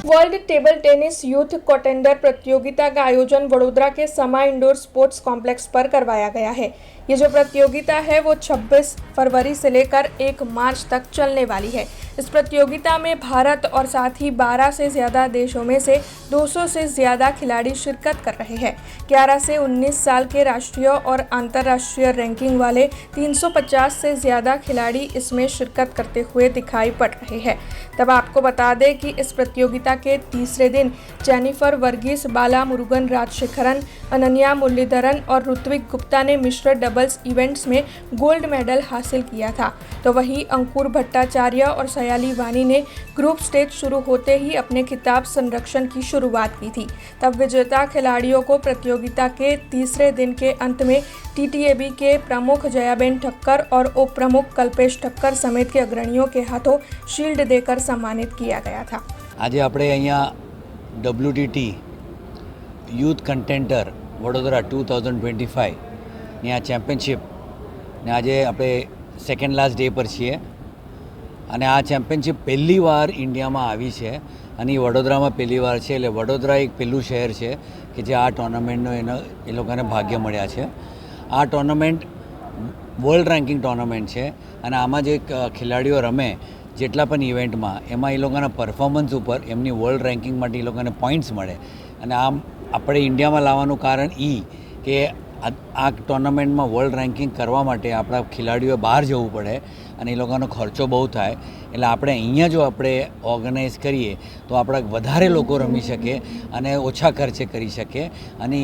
World table tennis youth contender प्रतियोगिता का आयोजन वडोदरा के समा इंडोर स्पोर्ट्स कॉम्प्लेक्स पर करवाया गया है। ये जो प्रतियोगिता है वो 26 फरवरी से लेकर 1 मार्च तक चलने वाली है। इस प्रतियोगिता में भारत और साथ ही 12 से ज़्यादा देशों में से 200 से ज़्यादा खिलाड़ी शिरकत कर रहे हैं। 11 से 19 साल के राष्ट्रीय और अंतर्राष्ट्रीय रैंकिंग वाले 350 से ज़्यादा खिलाड़ी इसमें शिरकत करते हुए दिखाई पड़ रहे हैं। तब आपको बता दें कि इस प्रतियोगिता के तीसरे दिन जेनिफर वर्गीस, बाला मुरुगन राजशेखरन, अनन्या मुरलीधरन और ऋत्विक गुप्ता ने मिश्र डबल्स इवेंट्स में गोल्ड मेडल हासिल किया था। तो वहीं अंकुर भट्टाचार्य और सयाली वानी ने ग्रुप स्टेज शुरू होते ही अपने खिताब संरक्षण की शुरुआत की थी। तब विजेता खिलाड़ियों को प्रतियोगिता के तीसरे दिन के अंत में टीटीएबी के प्रमुख जयाबेन ठक्कर और उप प्रमुख कल्पेश ठक्कर समेत के अग्रणियों के हाथों शील्ड देकर सम्मानित किया गया था। आज આપણે અહીંયા WTT યુથ કન્ટેન્ડર વડોદરા 2025 ની આ ચેમ્પિયનશિપ ને આજે આપણે સેકન્ડ લાસ્ટ ડે પર છીએ અને આ ચેમ્પિયનશિપ પહેલી વાર ઇન્ડિયામાં આવી છે અને એ વડોદરામાં પહેલી વાર છે એટલે વડોદરા એક પહેલું શહેર છે કે જે આ ટુર્નામેન્ટનો એ લોકોને ભાગ્ય મળ્યા છે। આ ટુર્નામેન્ટ વર્લ્ડ રેન્કિંગ ટુર્નામેન્ટ છે અને આમાં જે ખેલાડીઓ રમે જેટલા પણ ઇવેન્ટમાં એમાં એ લોકોના પરફોર્મન્સ ઉપર એમની વર્લ્ડ રેન્કિંગ માટે એ લોકોને પોઈન્ટ્સ મળે અને આમ આપણે ઇન્ડિયામાં લાવવાનું કારણ એ કે આ ટુર્નામેન્ટમાં વર્લ્ડ રેન્કિંગ કરવા માટે આપણા ખેલાડીઓએ બહાર જવું પડે અને એ લોકોનો ખર્ચો બહુ થાય એટલે આપણે અહીંયા જો આપણે ઓર્ગેનાઇઝ કરીએ તો આપણા વધારે લોકો રમી શકે અને ઓછા ખર્ચે કરી શકે અને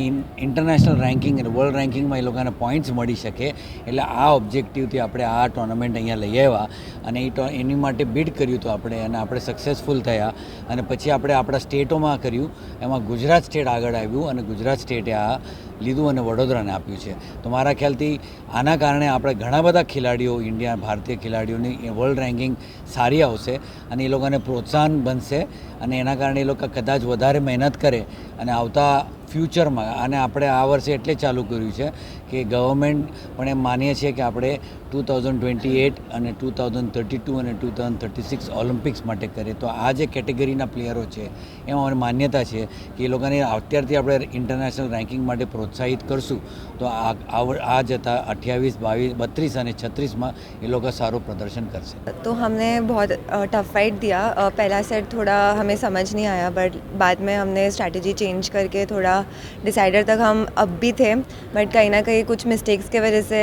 ઇન્ટરનેશનલ રેન્કિંગ અને વર્લ્ડ રેન્કિંગમાં એ લોકોને પોઈન્ટ્સ મળી શકે એટલે આ ઓબ્જેક્ટિવથી આપણે આ ટુર્નામેન્ટ અહીંયા લઈ આવ્યા અને એની માટે બિડ કર્યું હતું આપણે અને આપણે સક્સેસફુલ થયા અને પછી આપણે આપણા સ્ટેટોમાં કર્યું એમાં ગુજરાત સ્ટેટ આગળ આવ્યું અને ગુજરાત સ્ટેટે આ લીધું અને વડોદરાને આપ્યું છે। તો મારા ખ્યાલથી આના કારણે આપણે ઘણા બધા ખેલાડીઓ ઇન્ડિયા ભારતીય ખેલાડીઓની વર્લ્ડ રેન્કિંગ સારી આવશે અને એ લોકોને પ્રોત્સાહન બનશે અને એના કારણે એ લોકો કદાચ વધારે મહેનત કરે અને આવતા ફ્યુચરમાં અને આપણે આ વર્ષે એટલે ચાલુ કર્યું છે કે ગવર્મેન્ટ પણ એમ માનીએ છીએ કે આપણે 2028 અને 2032 અને 2036 ઓલિમ્પિક્સ માટે કરીએ તો આ જે કેટેગરીના પ્લેયરો છે એમાં મને માન્યતા છે કે એ લોકોને અત્યારથી આપણે ઇન્ટરનેશનલ રેન્કિંગ માટે પ્રોત્સાહિત કરશું તો આ જતા 28, 22, 32 અને 36માં એ લોકો સારું પ્રદર્શન કરશે। तो हमने बहुत टफ फाइट दिया। पहला सेट थोड़ा हमें समझ नहीं आया बट बाद में हमने स्ट्रैटेजी चेंज करके थोड़ा डिसाइडर तक हम अब भी थे बट कहीं ना कहीं कुछ मिस्टेक्स की वजह से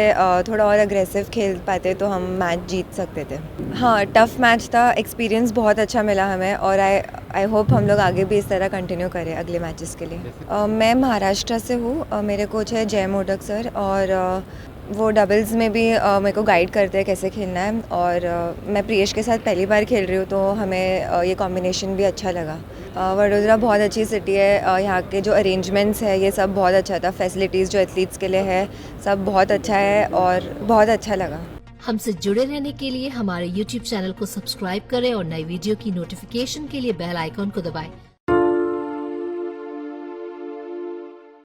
थोड़ा और अग्रेसिव खेल पाते तो हम मैच जीत सकते थे। हाँ, टफ मैच था, एक्सपीरियंस बहुत अच्छा मिला हमें और आई होप हम लोग आगे भी इस तरह कंटिन्यू करें अगले मैचेस के लिए। मैं महाराष्ट्र से हूँ, मेरे कोच है जय मोदक सर और वो डबल्स में भी मेरे को गाइड करते हैं कैसे खेलना है और मैं प्रियेश के साथ पहली बार खेल रही हूँ तो हमें ये कॉम्बिनेशन भी अच्छा लगा। वडोदरा बहुत अच्छी सिटी है, यहाँ के जो अरेंजमेंट्स है ये सब बहुत अच्छा था, फैसिलिटीज़ जो एथलीट्स के लिए है सब बहुत अच्छा है और बहुत अच्छा लगा। हमसे जुड़े रहने के लिए हमारे YouTube चैनल को सब्सक्राइब करें और नई वीडियो की नोटिफिकेशन के लिए बेल आइकॉन को दबाएं।